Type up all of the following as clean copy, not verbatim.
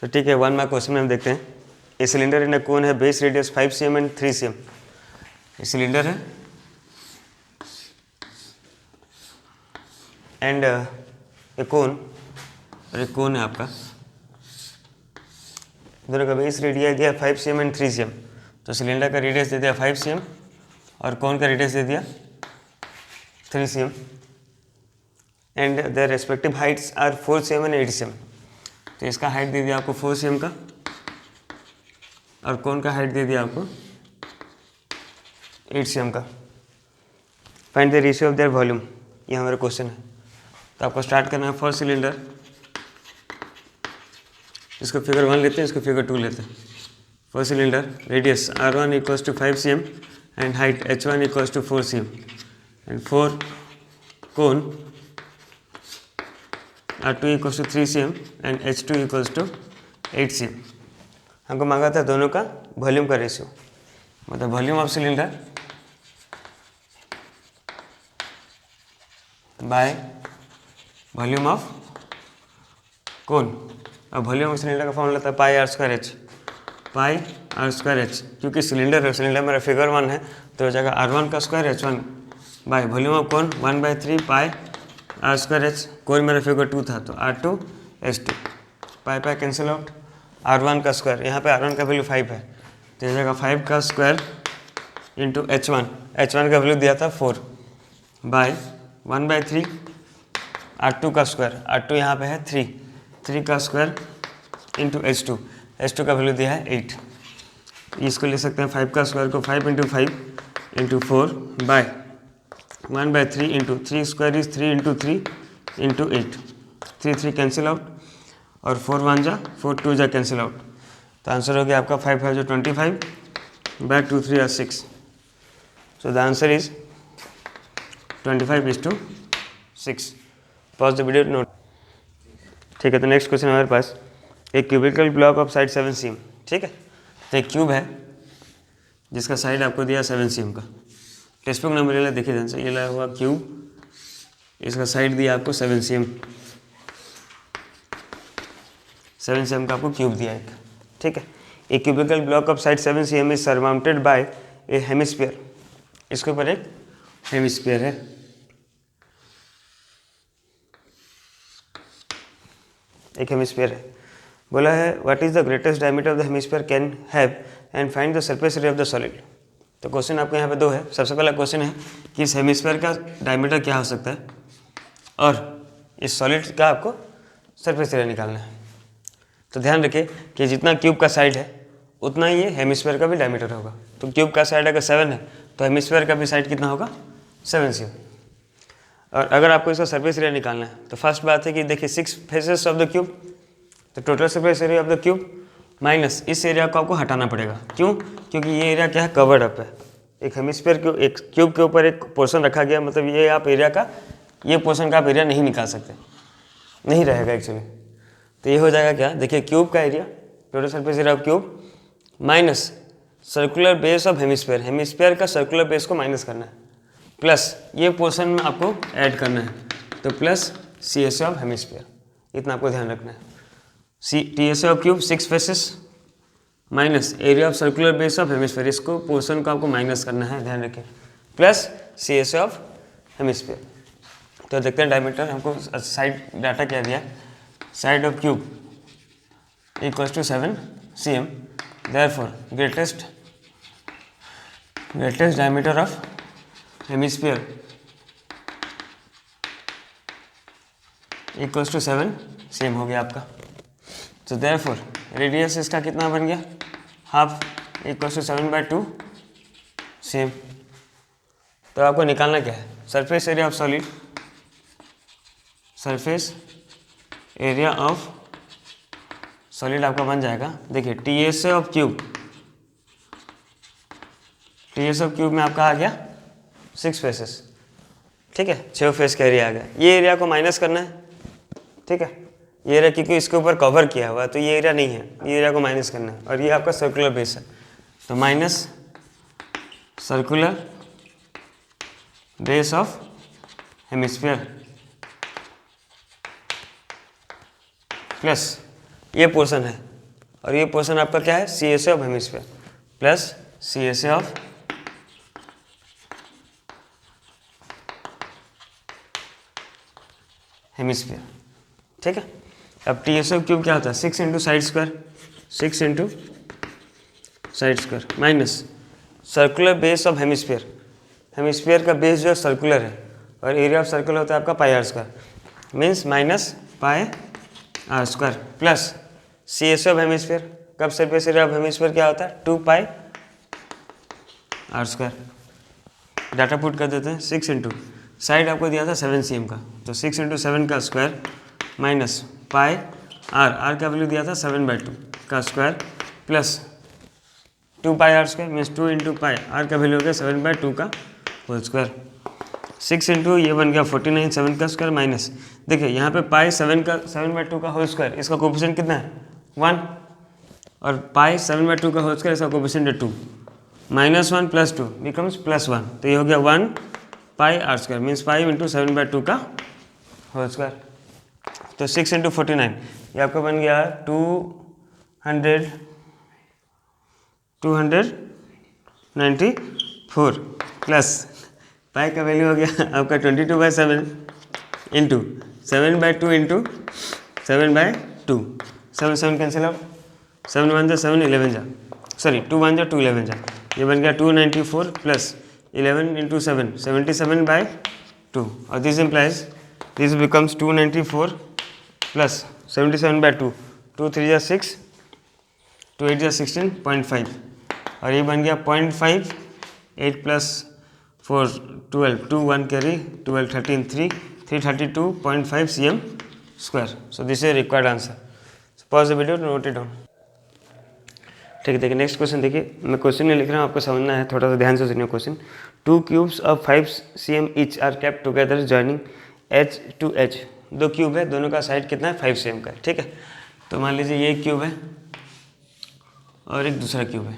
तो ठीक है, 1 मार्क क्वेश्चन में हम देखते हैं। ए सिलेंडर इन अ कोन है base radius 5 cm and 3 cm। ये सिलेंडर है एंड ए कोन, और एक कोन है आपका, दोनों का बेस रेडियस दिया 5 cm एंड 3 cm। तो सिलेंडर का रेडियस दे दिया 5 cm और कोन का रेडियस दे दिया 3 cm and their respective heights are 4 cm and 8 cm। तो इसका हाइट दे दिया आपको 4 cm का और कोन का हाइट दे दिया आपको 8 cm का। Find the ratio of their volume, ये हमारा क्वेश्चन है। तो आपको स्टार्ट करना है फर्स्ट सिलेंडर, इसको फिगर 1 लेते हैं, इसको फिगर 2 लेते हैं। First cylinder radius R1 equals to 5 cm and height H1 equals to 4 cm and 4 cone R2 equals to 3 cm and H2 equals to 8 cm। हमको मांगा था दोनों का वॉल्यूम का रेशियो, मतलब volume of cylinder by volume of cone. अब volume of cylinder का formula था pi R square H, pi R square H, क्योंकि सिलेंडर है, सिलेंडर मेरा फिगर 1 है तो हो जाएगा R1 का square H1 by volume of cone 1/3 pi R square H. Cone मेरा फिगर 2 था तो R2 H2, पाई पाई कैंसिल आउट, R1 का स्क्वायर, यहाँ पे R1 का वैल्यू 5 है तो हो जाएगा 5 का स्क्वायर इंटू H1, H1 का वैल्यू दिया था 4 बाय 1/3 R2 का स्क्वायर, R2 यहाँ पे है 3 का स्क्वायर इंटू H2 का वैल्यू दिया है 8। इसको ले सकते हैं 5 का स्क्वायर को 5 into 5 into 4 by 1/3 into 3 square is 3 into 3 into 8, 3 cancel out और 4 1 जा 4 2 जा कैंसिल आउट। तो आंसर हो गया आपका 5 5 जो 25 by 2 3 are 6। So the answer is 25:6। Pause the video note. ठीक है, तो नेक्स्ट क्वेश्चन हमारे पास एक cubical block of side 7 cm। ठीक है, तो एक क्यूब है जिसका साइड आपको दिया 7 cm का। टेक्स्ट बुक नंबर ले देखिए ध्यान से, ये लगा हुआ क्यूब, इसका साइड दिया आपको 7 cm, 7 cm का आपको क्यूब दिया एक। ठीक है, एक cubical block of side 7 cm is surmounted bye A hemisphere. इसके ऊपर एक हेमिस्फीयर है। एक हेमिस्फीयर है, बोला है what is the greatest diameter of the hemisphere can have and find the surface area of the solid. तो क्वेश्चन आपके यहाँ पे 2 है। सबसे पहला क्वेश्चन है कि इस हेमिस्फीयर का डायमीटर क्या हो सकता है और इस सॉलिड का आपको सरफेस एरिया निकालना है। तो ध्यान रखिए कि जितना क्यूब का साइड है उतना ही ये हेमिस्फीयर का भी डायमीटर होगा। तो क्यूब का साइड अगर 7 है तो हेमिस्फीयर का भी साइड कितना होगा 7 cm। और अगर आपको इसका सरफेस एरिया निकालना है तो फर्स्ट बात है कि देखिए 6 फेसेस ऑफ द क्यूब, तो total surface area of the cube minus इस एरिया को आपको हटाना पड़ेगा। क्यों? क्योंकि ये एरिया क्या है, कवर्ड अप है। एक हेमिस्फीयर के एक क्यूब के ऊपर एक पोर्शन रखा गया, मतलब ये आप एरिया का, ये पोर्शन का आप एरिया नहीं निकाल सकते, नहीं रहेगा एक्चुअली। तो ये हो जाएगा क्या, देखिए क्यूब का area, total surface area of cube minus circular base of hemisphere, hemisphere का सर्कुलर बेस को माइनस करना है, प्लस ये पोर्शन में आपको ऐड करना है, तो प्लस CSA ऑफ हेमिस्फीयर, इतना आपको ध्यान रखना है। TSA of cube 6 faces minus area of circular base of hemisphere, इसको पोर्शन को आपको माइनस करना है, ध्यान रखिए, प्लस CSA ऑफ हेमिस्फीयर। तो देखते हैं डायमीटर हमको साइड डाटा क्या दिया, side of cube equals to 7 cm, therefore greatest diameter of hemisphere equals to 7 cm हो गया आपका। तो देयरफॉर रेडियस इसका कितना बन गया, हाफ इक्वल्स टू 7/2 cm। तो आपको निकालना क्या है, surface area of solid, surface area of solid आपका बन जाएगा, देखिए TSA of cube, TSA of cube में आपका आ गया 6 फेसेस। ठीक है, 6 फेस का एरिया आ गया। ये एरिया को माइनस करना है। ठीक है, ये एरिया क्योंकि इसके ऊपर कवर किया हुआ है तो ये एरिया नहीं है, ये एरिया को माइनस करना है। और ये आपका सर्कुलर बेस है, तो minus circular base of hemisphere plus ये पोर्शन है और ये पोर्शन आपका क्या है, C S A of hemisphere plus C S A of hemisphere, ठीक है। अब टी एस क्यूब क्या होता है, 6 into side square, 6 into side square minus circular base of hemisphere, hemisphere का बेस जो है सर्कुलर है और एरिया ऑफ सर्कल होता है आपका pi R square, means minus pi R square plus C S of hemisphere, कब सरफेस एरिया ऑफ हेमिस्फीयर क्या होता है, 2 pi R square. Data put कर देते हैं, 6 इंटू साइड आपको दिया था 7 cm का, तो 6 इंटू 7 का स्क्वायर माइनस पाई आर का वैल्यू दिया था 7/2 का square plus 2 pi R square, means 2 into pi R का वैल्यू हो गया 7/2 का होल स्क्वायर। 6 इंटू ये बन गया 49, 7 का स्क्वायर माइनस, देखिए यहाँ पे पाई 7/2 का होल स्क्वायर, इसका कोफिशिएंट कितना है 1, और पाई 7/2 का होल स्क्वायर, इसका कोफिशिएंट है 2, -1 + 2 बिकम्स +1, तो ये हो गया 1 पाई आर स्क्वायर, मीन्स 5 इंटू 7/2 का होल स्क्वायर। तो 6 इंटू 49 ये आपका बन गया 294 प्लस पाई का वैल्यू हो गया आपका 22/7 इंटू 7/2 इंटू 7/2, 7 7 कैंसिल आउट, 7 1 जा 7, 11 जा, सॉरी 2 1 जा 2, 11 जा, ये बन गया 294 प्लस 11 इंटू 7, 77/2, और this implies this becomes 294 plus 77/2, 2 3 जा 6, 2 8 जा 16.5, और ये बन गया 0.5, 8 plus 4 12, 2 1 carry 12 13 3, 332.5 cm square. So this is required answer. Pause the video, note it down. ठीक है, देखिए नेक्स्ट क्वेश्चन देखिए, मैं क्वेश्चन नहीं लिख रहा हूँ, आपको समझना है, थोड़ा सा ध्यान से सुनिए question. 2 cubes of 5 cm each are kept together joining H to H, 2 cube है, दोनों का साइड कितना है 5 cm का है, ठीक है। तो मान लीजिए ये एक क्यूब है और एक दूसरा क्यूब है,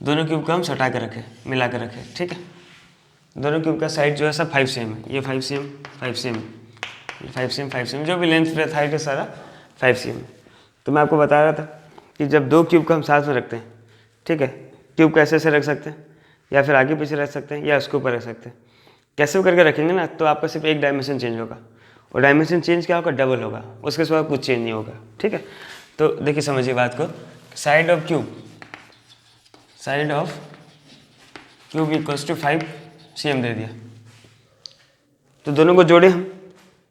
दोनों क्यूब को हम सटा के रखें, मिला के रखें, ठीक है। दोनों क्यूब का साइड जो है सब 5 cm है, ये 5 cm 5 cm 5 cm 5 cm, जो भी लेंथ ब्रेथ हाइट है सारा 5 cm। तो मैं आपको बता रहा था कि जब 2 क्यूब को हम साथ में रखते हैं, ठीक है, क्यूब को ऐसे रख सकते हैं या फिर आगे पीछे रख सकते हैं या उसके ऊपर रख सकते हैं, कैसे भी करके रखेंगे ना, तो आपका सिर्फ एक डायमेंशन चेंज होगा, और डायमेंशन चेंज क्या होगा, डबल होगा, उसके सिवा कुछ चेंज नहीं होगा, ठीक है। तो देखिए समझिए बात को, side of cube equals to 5 cm दे दिया, तो दोनों को जोड़े हम,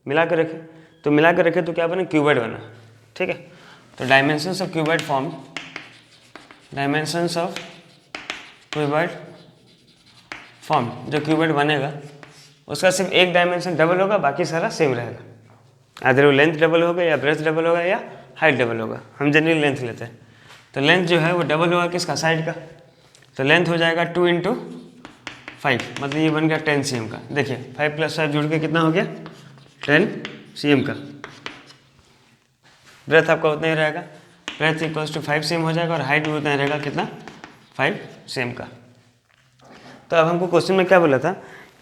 मिला कर रखें, तो मिला कर रखें तो क्या बना, क्यूबॉइड बना, ठीक है। तो डायमेंशंस ऑफ क्यूबॉइड फॉर्म, जो क्यूबॉइड बनेगा उसका सिर्फ एक डायमेंशन डबल होगा, बाकी सारा सेम रहेगा, आधर वो लेंथ डबल होगा या ब्रेथ डबल होगा या हाइट डबल होगा, हम जनरली लेंथ लेते हैं। तो लेंथ जो है वो डबल होगा किसका, साइड का, तो लेंथ हो जाएगा 2 इंटू 5, मतलब ये बन गया 10 cm का। देखिए 5 + 5 जुड़ के कितना हो गया 10 cm का। ब्रेथ आपका उतना ही रहेगा, ब्रेथ इक्वल्स टू 5 cm हो जाएगा, और हाइट भी उतना ही रहेगा, कितना 5 cm का। तो अब हमको क्वेश्चन में क्या बोला था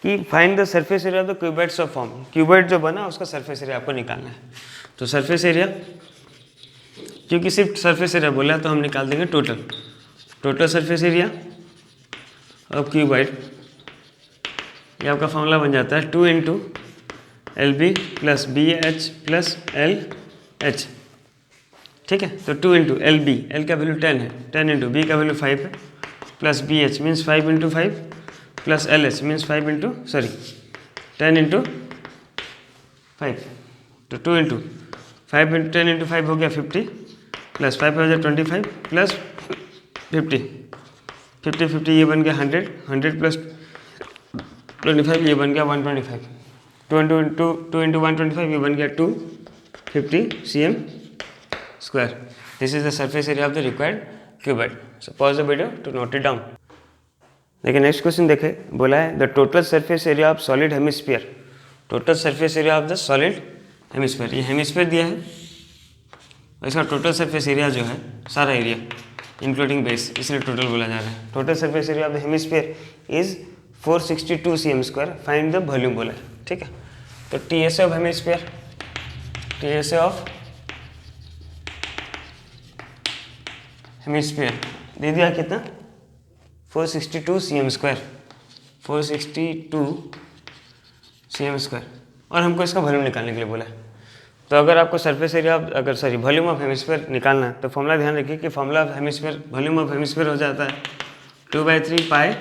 कि find the surface area of the cuboids of form, cuboid जो बना उसका सरफेस एरिया आपको निकालना है। तो सरफेस एरिया, क्योंकि सिर्फ सरफेस एरिया बोला है तो हम निकाल देंगे total surface area of cuboid, ये आपका फॉर्मूला बन जाता है 2 इंटू LB + BH + LH, ठीक है। तो 2 इंटू LB, L का वैल्यू 10 है, 10 इंटू B का वैल्यू 5 है, plus BH means 5 into 5 plus LH means 10 into 5, तो 2 इंटू 5 इंटू 10 इंटू 5 हो गया 50, प्लस 5 हो जाए 25 प्लस 50 ये बन गया 100 प्लस 25 ये बन गया 125, 2 इंटू 125 ये बन गया 250 cm square. This is the surface area of the required cuboid. So pause the video to note it down. देखिए नेक्स्ट क्वेश्चन देखे, बोला है the total surface area of solid hemisphere, total surface area of the solid hemisphere, ये hemisphere दिया है, इसका total surface area जो है सारा एरिया इंक्लूडिंग बेस, इसलिए टोटल बोला जा रहा है। Total surface area of the hemisphere is 462 cm square, find the volume बोला है, ठीक है। तो TSA of hemisphere, TSA of hemisphere दे दिया कितना 462 cm², 462 cm², और हमको इसका वॉल्यूम निकालने के लिए बोला है। तो अगर आपको surface area volume of hemisphere निकालना है तो फॉर्मूला ध्यान रखिए कि formula of hemisphere volume of hemisphere हो जाता है 2/3 पाई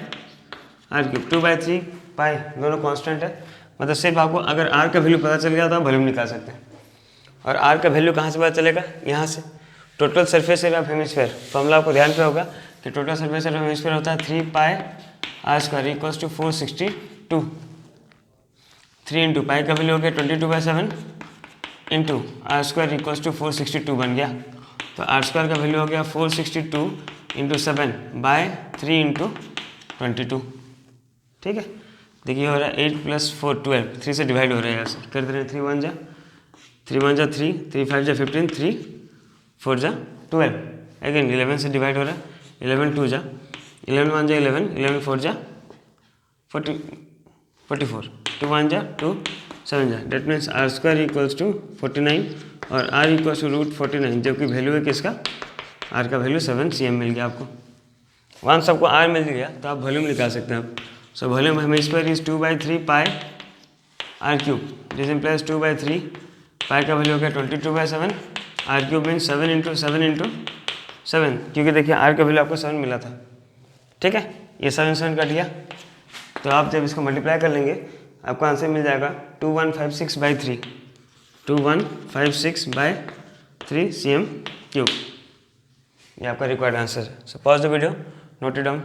r³। 2/3 पाई दोनों कांस्टेंट है, मतलब सिर्फ आपको अगर r का वैल्यू पता चल गया तो आप वॉल्यूम निकाल सकते हैं। और r का वैल्यू कहाँ से पता चलेगा, यहाँ से total surface area of hemisphere. Formula आपको ध्यान पे होगा कि total surface area of hemisphere होता है 3 pi r² equals to 462। 3 into pi का वैल्यू हो गया 22/7 इंटू r² इक्वल्स टू 462 बन गया। तो r² का वैल्यू हो गया 462 इंटू 7/3 इंटू 22। ठीक है, देखिए हो रहा है 8 + 4 12, 3 से डिवाइड हो रहा है यहाँ से, कर दे रहे हैं 3 1 जा 3, 3 5 जा 15, 3 4 जा 12, अगेन 11 से डिवाइड हो रहा है, 11 2 जा 11 1 जा 11, 11 4 जा 44, 2 1 जा 2 7 जा, that means r² equals to 49 और r इक्वल्स टू √49, जबकि वैल्यू है किसका, r का वैल्यू 7 cm मिल गया आपको। वंस आपको r मिल गया तो आप वॉल्यूम निकाल सकते हैं। So volume hemisphere is 2/3 pi r³, this implies 2/3 पाई का वैल्यू हो गया 22/7, r³ मीन्स 7 इंटू 7 इंटू 7, क्योंकि देखिए r का वैल्यू आपको 7 मिला था। ठीक है, ये 7 7 कट गया, तो आप जब इसको मल्टीप्लाई कर लेंगे आपको आंसर मिल जाएगा 2156/3, 2156/3 cm³। ये आपका रिक्वायर्ड आंसर है। सो pause the video, note it down.